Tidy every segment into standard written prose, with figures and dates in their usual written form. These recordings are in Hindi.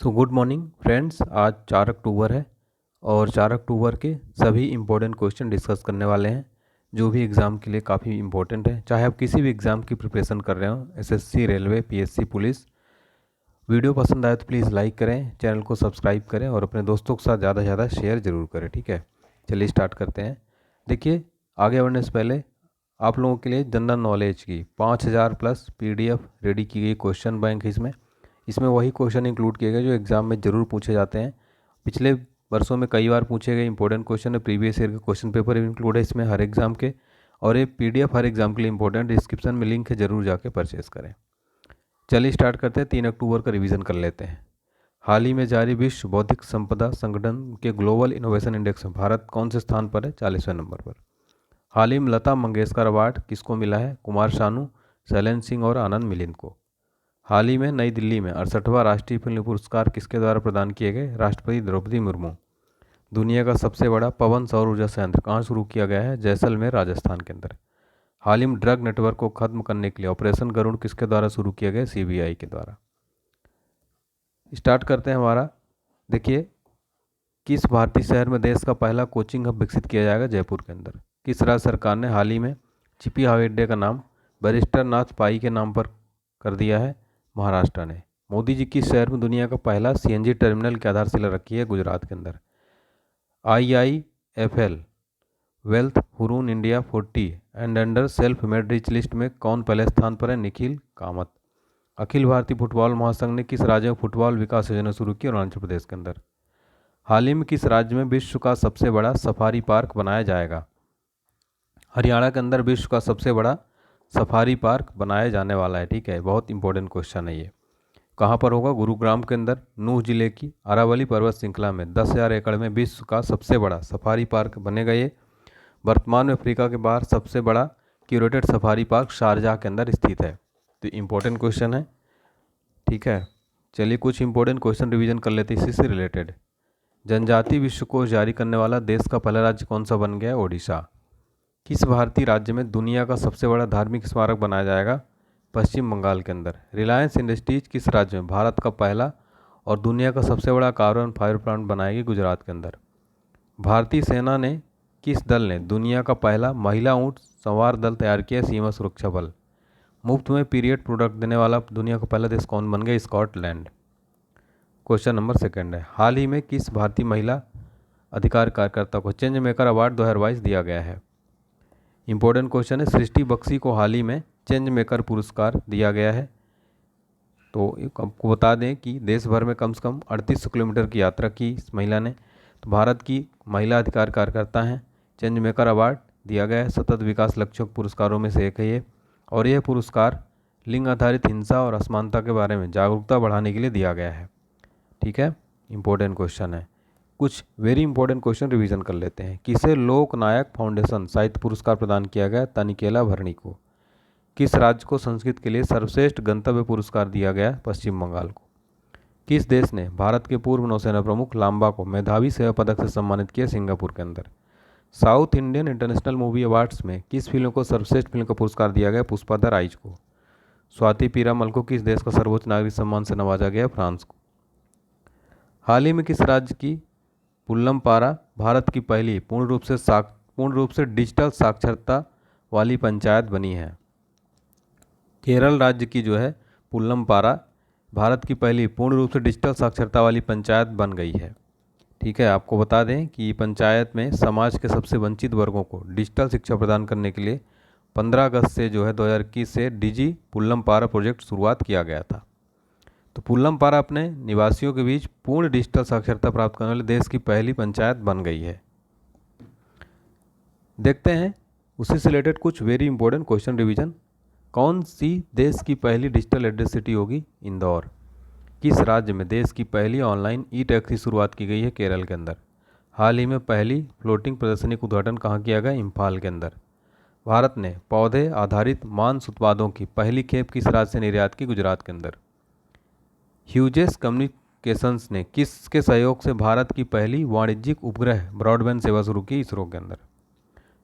Good morning friends. आज 4 अक्टूबर है और 4 अक्टूबर के सभी इम्पोर्टेंट क्वेश्चन डिस्कस करने वाले हैं जो भी एग्ज़ाम के लिए काफ़ी इम्पोर्टेंट है। चाहे आप किसी भी एग्ज़ाम की प्रिपरेशन कर रहे हो, SSC, railway, PSC, police. Video पसंद आए तो प्लीज़ लाइक करें, चैनल को सब्सक्राइब करें और अपने दोस्तों के साथ ज़्यादा से ज़्यादा शेयर ज़रूर करें। ठीक है, चलिए स्टार्ट करते हैं। देखिए, आगे बढ़ने से पहले आप लोगों के लिए जनरल नॉलेज की 5000 प्लस पीडीएफ रेडी की गई। क्वेश्चन बैंक है इसमें वही क्वेश्चन इंक्लूड किए गए जो एग्ज़ाम में ज़रूर पूछे जाते हैं। पिछले वर्षों में कई बार पूछे गए इंपॉर्टेंट क्वेश्चन है। प्रीवियस ईयर के क्वेश्चन पेपर इंक्लूड है इसमें हर एग्ज़ाम के, और ये पीडीएफ हर एग्ज़ाम के लिए इंपॉर्टेंट। डिस्क्रिप्शन में लिंक है, ज़रूर जाके परचेज़ करें। चलिए स्टार्ट करते हैं। 3 अक्टूबर का रिवीजन कर लेते हैं। हाल ही में जारी विश्व बौद्धिक संपदा संगठन के ग्लोबल इनोवेशन इंडेक्स में भारत कौन से स्थान पर है? 40वें नंबर पर। हाल ही में लता मंगेशकर अवार्ड किसको मिला है? कुमार शानू, शैलेंद्र सिंह और आनंद मिलिंद को। हाल ही में नई दिल्ली में 68वां राष्ट्रीय फिल्म पुरस्कार किसके द्वारा प्रदान किए गए? राष्ट्रपति द्रौपदी मुर्मू। दुनिया का सबसे बड़ा पवन सौर ऊर्जा संयंत्र कहाँ शुरू किया गया है? जैसलमेर, राजस्थान के अंदर। हाल ही में ड्रग नेटवर्क को खत्म करने के लिए ऑपरेशन गरुड़ किसके द्वारा शुरू किया गया? सीबीआई के द्वारा। स्टार्ट करते हैं हमारा। देखिए, किस भारतीय शहर में देश का पहला कोचिंग हब विकसित किया जाएगा? जयपुर के अंदर। किस राज्य सरकार ने हाल ही में चिपी हवाई अड्डे का नाम बैरिस्टर नाथ पाई के नाम पर कर दिया है? महाराष्ट्र ने। मोदी जी किस शहर में दुनिया का पहला सीएनजी टर्मिनल की आधारशिला रखी है? गुजरात के अंदर। IIFL wealth Hurun India 40 and under self made rich list में कौन पहले स्थान पर है? निखिल कामत। अखिल भारतीय फुटबॉल महासंघ ने किस राज्य में फुटबॉल विकास योजना शुरू की? अरुणाचल प्रदेश के अंदर। हाल ही में किस राज्य में विश्व का सबसे बड़ा सफारी पार्क बनाया जाएगा? हरियाणा के अंदर विश्व का सबसे बड़ा सफारी पार्क बनाया जाने वाला है। ठीक है, बहुत इंपॉर्टेंट क्वेश्चन है ये। कहाँ पर होगा? गुरुग्राम के अंदर। नूह जिले की अरावली पर्वत श्रृंखला में 10,000 एकड़ में विश्व का सबसे बड़ा सफारी पार्क बनेगा ये। वर्तमान में अफ्रीका के बाहर सबसे बड़ा क्यूरेटेड सफारी पार्क शारजाह के अंदर स्थित है। तो इंपॉर्टेंट क्वेश्चन है। ठीक है, चलिए कुछ इंपॉर्टेंट क्वेश्चन रिवीजन कर लेते हैं इसी से रिलेटेड। जनजातीय विश्वकोश जारी करने वाला देश का पहला राज्य कौन सा बन गया है? ओडिशा। किस भारतीय राज्य में दुनिया का सबसे बड़ा धार्मिक स्मारक बनाया जाएगा? पश्चिम बंगाल के अंदर। रिलायंस इंडस्ट्रीज किस राज्य में भारत का पहला और दुनिया का सबसे बड़ा कार्बन फाइबर प्लांट बनाएगी? गुजरात के अंदर। भारतीय सेना ने किस दल ने दुनिया का पहला महिला ऊंट सवार दल तैयार किया? सीमा सुरक्षा बल। मुफ्त में पीरियड प्रोडक्ट देने वाला दुनिया का पहला देश कौन बन गया? स्कॉटलैंड। क्वेश्चन नंबर 2 है। हाल ही में किस भारतीय महिला अधिकार कार्यकर्ता को चेंज मेकर अवार्ड 2022 दिया गया है? इंपॉर्टेंट क्वेश्चन है। सृष्टि बख्शी को हाल ही में चेंज मेकर पुरस्कार दिया गया है। तो आपको बता दें कि देश भर में कम से कम 3800 किलोमीटर की यात्रा की इस महिला ने। तो भारत की महिला अधिकार कार्यकर्ता हैं। चेंज मेकर अवार्ड दिया गया है। सतत विकास लक्ष्यों के पुरस्कारों में से एक है ये, और यह पुरस्कार लिंग आधारित हिंसा और असमानता के बारे में जागरूकता बढ़ाने के लिए दिया गया है। ठीक है, इंपॉर्टेंट क्वेश्चन है। कुछ वेरी इंपॉर्टेंट क्वेश्चन रिवीजन कर लेते हैं। किसे लोकनायक फाउंडेशन साहित्य पुरस्कार प्रदान किया गया? तनिकेला भरणी को। किस राज्य को संस्कृत के लिए सर्वश्रेष्ठ गंतव्य पुरस्कार दिया गया? पश्चिम बंगाल को। किस देश ने भारत के पूर्व नौसेना प्रमुख लांबा को मेधावी सेवा पदक से सम्मानित किया? सिंगापुर के अंदर। South Indian international movie awards में किस फिल्म को सर्वश्रेष्ठ फिल्म का पुरस्कार दिया गया? पुष्पा द राइज को। स्वाति पीरामल को किस देश का सर्वोच्च नागरिक सम्मान से नवाजा गया? फ्रांस को। हाल ही में किस राज्य की पुल्लमपारा भारत की पहली पूर्ण रूप से डिजिटल साक्षरता वाली पंचायत बनी है? केरल राज्य की जो है पुल्लमपारा भारत की पहली पूर्ण रूप से डिजिटल साक्षरता वाली पंचायत बन गई है। ठीक है, आपको बता दें कि पंचायत में समाज के सबसे वंचित वर्गों को डिजिटल शिक्षा प्रदान करने के लिए 15 अगस्त से जो है 2021 से डिजी पुल्लमपारा प्रोजेक्ट शुरुआत किया गया था। तो पुल्लमपारा अपने निवासियों के बीच पूर्ण डिजिटल साक्षरता प्राप्त करने वाले देश की पहली पंचायत बन गई है। देखते हैं उसी से रिलेटेड कुछ वेरी इंपॉर्टेंट क्वेश्चन रिवीजन। कौन सी देश की पहली डिजिटल एड्रेस सिटी होगी? इंदौर। किस राज्य में देश की पहली ऑनलाइन ई टैक्स की शुरुआत की गई है? केरल के अंदर। हाल ही में पहली फ्लोटिंग प्रदर्शनी का उद्घाटन कहाँ किया गया? इम्फाल के अंदर। भारत ने पौधे आधारित मांस उत्पादों की पहली खेप किस राज्य से निर्यात की? गुजरात के अंदर। ह्यूजेस कम्युनिकेशंस ने किसके सहयोग से भारत की पहली वाणिज्यिक उपग्रह ब्रॉडबैंड सेवा शुरू की? इसरो के अंदर।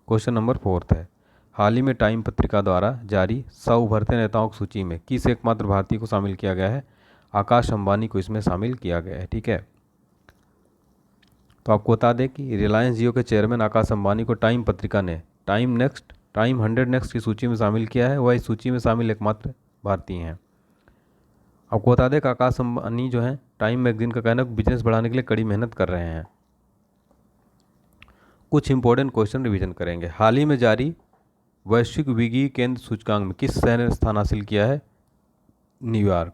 क्वेश्चन नंबर 4 है। हाल ही में टाइम पत्रिका द्वारा जारी 100 उभरते नेताओं की सूची में किस एकमात्र भारतीय को शामिल किया गया है? आकाश अंबानी को इसमें शामिल किया गया है। ठीक है, तो आपको बता दें कि रिलायंस जियो के चेयरमैन आकाश अंबानी को टाइम पत्रिका ने टाइम 100 नेक्स्ट की सूची में शामिल किया है। वह इस सूची में शामिल एकमात्र भारतीय हैं। आपको बता दें कि आकाश अंबानी जो है टाइम मैगजीन का कहना है कि बिजनेस बढ़ाने के लिए कड़ी मेहनत कर रहे हैं। कुछ इंपॉर्टेंट क्वेश्चन रिवीजन करेंगे। हाल ही में जारी वैश्विक वित्तीय केंद्र सूचकांक में किस शहर ने स्थान हासिल किया है? न्यूयॉर्क।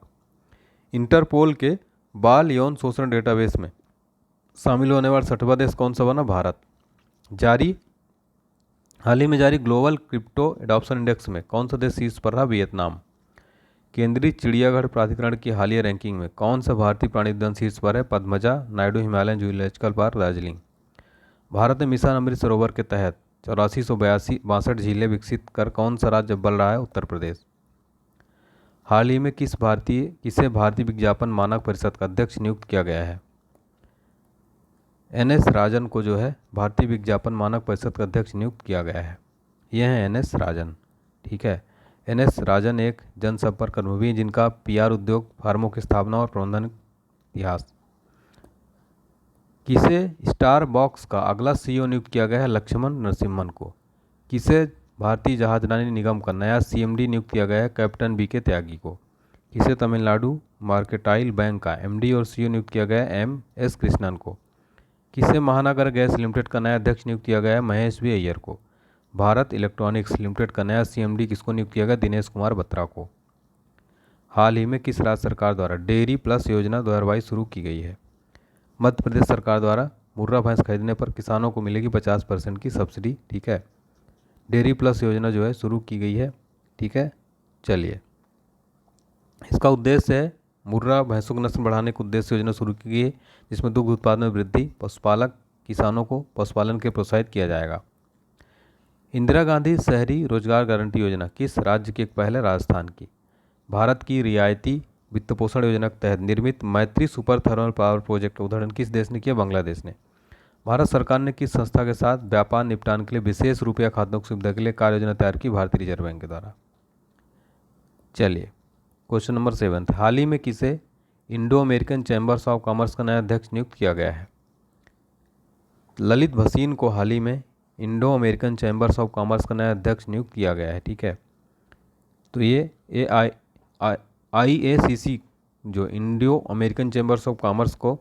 इंटरपोल के बाल यौन शोषण डेटाबेस में शामिल होने वाला 60वां देश कौन सा बना? भारत। हाल ही में जारी ग्लोबल क्रिप्टो एडॉप्शन इंडेक्स में कौन सा देश शीर्ष पर रहा? वियतनाम। केंद्रीय चिड़ियाघर प्राधिकरण की हालिया रैंकिंग में कौन सा भारतीय प्राणी उद्यान शीर्ष पर है? Padmaja, Naidu Himalayan zoological park, Darjeeling. Bharat ने मिशन अमृत सरोवर के तहत 8462 झीलें विकसित कर कौन सा राज्य बन रहा है? उत्तर प्रदेश। हाल ही में किसे भारतीय विज्ञापन मानक परिषद का अध्यक्ष नियुक्त किया गया है? एन एस राजन को जो है भारतीय विज्ञापन मानक परिषद का अध्यक्ष नियुक्त किया गया है। यह है एन एस राजन। ठीक है, एन एस राजन एक जनसंपर्क कर्मी हैं जिनका पीआर उद्योग, फार्मों की स्थापना और प्रबंधन इतिहास। किसे स्टारबक्स का अगला सीईओ नियुक्त किया गया है? लक्ष्मण नरसिम्हन को। किसे भारतीय जहाजरानी निगम का नया सीएमडी नियुक्त किया गया है? कैप्टन बीके त्यागी को। किसे तमिलनाडु मार्केटाइल बैंक का एमडी और सीईओ नियुक्त किया गया है? एम एस कृष्णन को। किसे महानगर गैस लिमिटेड का नया अध्यक्ष नियुक्त किया गया है? महेश वी अय्यर को। भारत इलेक्ट्रॉनिक्स लिमिटेड का नया सीएमडी किसको नियुक्त किया गया? दिनेश कुमार बत्रा को। हाल ही में किस राज्य सरकार द्वारा डेयरी प्लस योजना 2022 शुरू की गई है? मध्य प्रदेश सरकार द्वारा मुर्रा भैंस खरीदने पर किसानों को मिलेगी 50% की सब्सिडी। ठीक है, डेयरी प्लस योजना जो है शुरू की गई है। ठीक है, चलिए, इसका उद्देश्य है मुर्रा भैंसों की नस्ल बढ़ाने के उद्देश्य से योजना शुरू की गई है, जिसमें दुग्ध उत्पादन में वृद्धि, पशुपालक किसानों को पशुपालन के प्रोत्साहित किया जाएगा। इंदिरा गांधी शहरी रोजगार गारंटी योजना किस राज्य की एक पहल है? राजस्थान की। भारत की रियायती वित्त पोषण योजना के तहत निर्मित मैत्री सुपर थर्मल पावर प्रोजेक्ट का उद्घाटन किस देश ने किया? बांग्लादेश ने। भारत सरकार ने किस संस्था के साथ व्यापार निपटान के लिए विशेष रुपया खातों की सुविधा के लिए कार्य योजना तैयार की? भारतीय रिजर्व बैंक के द्वारा। चलिए, क्वेश्चन नंबर 7, हाल ही में किसे Indo American chambers of commerce का नया अध्यक्ष नियुक्त किया गया है? ललित भसीन को हाल ही में Indo American chambers of commerce का नया अध्यक्ष नियुक्त किया गया है। ठीक है, तो ये IACC जो Indo American chambers of commerce को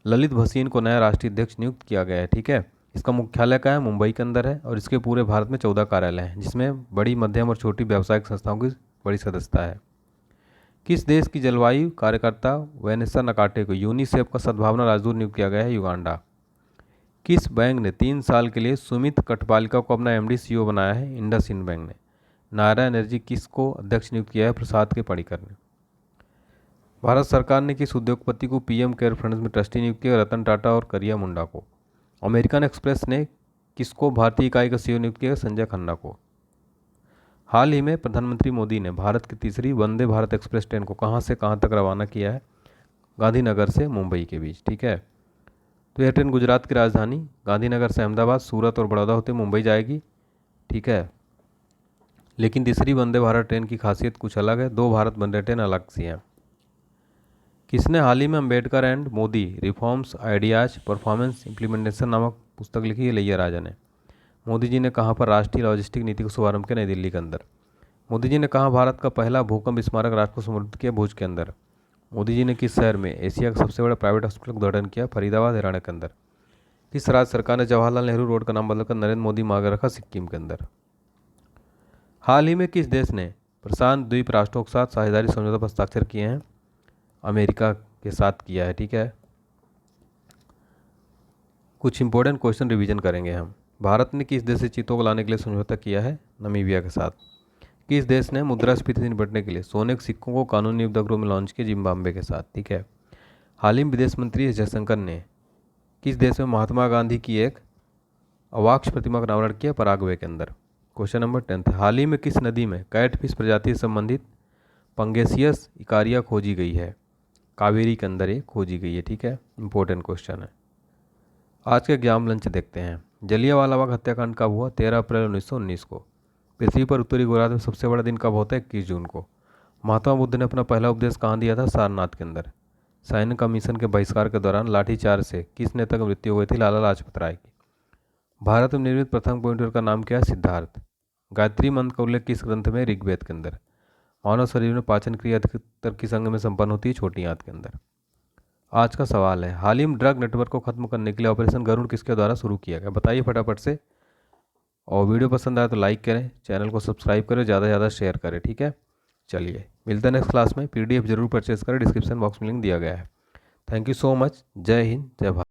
ललित भसीन को नया राष्ट्रीय अध्यक्ष नियुक्त किया गया है। ठीक है, इसका मुख्यालय का है मुंबई के अंदर है और इसके पूरे भारत में 14 कार्यालय हैं, जिसमें बड़ी, मध्यम और छोटी व्यावसायिक संस्थाओं की बड़ी सदस्यता है। किस देश की जलवायु कार्यकर्ता वैनेसा नकाटे को यूनिसेफ का सद्भावना राजदूत नियुक्त किया गया है? युगांडा। किस बैंक ने 3 साल के लिए सुमित कठपालिका को अपना एमडी सीईओ बनाया है? इंडसइंड बैंक ने। नायरा एनर्जी किसको अध्यक्ष नियुक्त किया है? प्रसाद के पडिक्कर ने। भारत सरकार ने किस उद्योगपति को पीएम केयर फंड में ट्रस्टी नियुक्त किया? रतन टाटा और करिया मुंडा को। अमेरिकन एक्सप्रेस ने किसको भारतीय इकाई का सीईओ नियुक्त किया? संजय खन्ना को। हाल ही में प्रधानमंत्री मोदी ने भारत की तीसरी वंदे भारत एक्सप्रेस ट्रेन को कहां से कहां तक रवाना किया है? गांधीनगर से मुंबई के बीच। ठीक है, तो यह ट्रेन गुजरात की राजधानी गांधीनगर से अहमदाबाद, सूरत और बड़ौदा होते मुंबई जाएगी। ठीक है, लेकिन तीसरी वंदे भारत ट्रेन की खासियत कुछ अलग है। 2 भारत वंदे ट्रेन अलग सी हैं। किसने हाल ही में Ambedkar and Modi reforms ideas performance implementation नामक पुस्तक लिखी है? इलैया राजा ने। मोदी जी ने कहाँ पर राष्ट्रीय लॉजिस्टिक नीति का शुभारंभ किया? नई दिल्ली के अंदर। मोदी जी ने कहाँ भारत का पहला भूकंप स्मारक राष्ट्र को समर्पित किया? भुज के अंदर। मोदी जी ने किस शहर में एशिया का सबसे बड़ा प्राइवेट हॉस्पिटल का उद्घाटन किया? फरीदाबाद, हरियाणा के अंदर। किस राज्य सरकार ने जवाहरलाल नेहरू रोड का नाम बदलकर नरेंद्र मोदी मार्ग रखा? सिक्किम के अंदर। हाल ही में किस देश ने प्रशांत द्वीप राष्ट्रों के साथ साझेदारी समझौता पर हस्ताक्षर किए हैं? अमेरिका के साथ किया है। ठीक है, कुछ इंपॉर्टेंट क्वेश्चन रिवीजन करेंगे हम। भारत ने किस देश से चीतों को लाने के लिए समझौता किया है? नामीबिया के साथ। किस देश ने मुद्रास्फीति से निपटने के लिए सोने के सिक्कों को कानूनी उपद्रव में लॉन्च किया? जिम्बाब्वे के साथ। ठीक है, हाल ही में विदेश मंत्री एस जयशंकर ने किस देश में महात्मा गांधी की एक अवाक्ष प्रतिमा का अनावरण किया? पराग्वे के अंदर। क्वेश्चन नंबर 10, हाल ही में किस नदी में कैटफिश प्रजाति से संबंधित पंगेसियस इकारिया खोजी गई है? कावेरी के अंदर ये खोजी गई है। ठीक है, इंपॉर्टेंट क्वेश्चन है। आज के एग्जाम लंच देखते हैं। जलियांवाला बाग हत्याकांड कब हुआ? 13 अप्रैल 1919 को। पृथ्वी पर उत्तरी गोलार्ध में सबसे बड़ा दिन कब होता है? 21 जून को। महात्मा बुद्ध ने अपना पहला उपदेश कहाँ दिया था? सारनाथ के अंदर। सैन्य कमीशन के बहिष्कार के दौरान लाठीचार्ज से किस नेता की मृत्यु हुई थी? लाला लाजपत राय की। भारत में निर्मित प्रथम कंप्यूटर का नाम क्या है? सिद्धार्थ। गायत्री मंत्र का उल्लेख किस ग्रंथ में? ऋग्वेद के अंदर। मानव शरीर में पाचन क्रिया अधिकतर किस अंग में संपन्न होती है? छोटी आंत के अंदर। आज का सवाल है, हाल ही में ड्रग नेटवर्क को खत्म करने के लिए ऑपरेशन गरुड़ किसके द्वारा शुरू किया गया? बताइए फटाफट से। और वीडियो पसंद आए तो लाइक करें, चैनल को सब्सक्राइब करें, ज़्यादा से ज़्यादा शेयर करें। ठीक है, चलिए मिलते हैं नेक्स्ट क्लास में। PDF जरूर परचेज करें, डिस्क्रिप्शन बॉक्स में लिंक दिया गया है। Thank you so much. जय हिंद, जय भारत।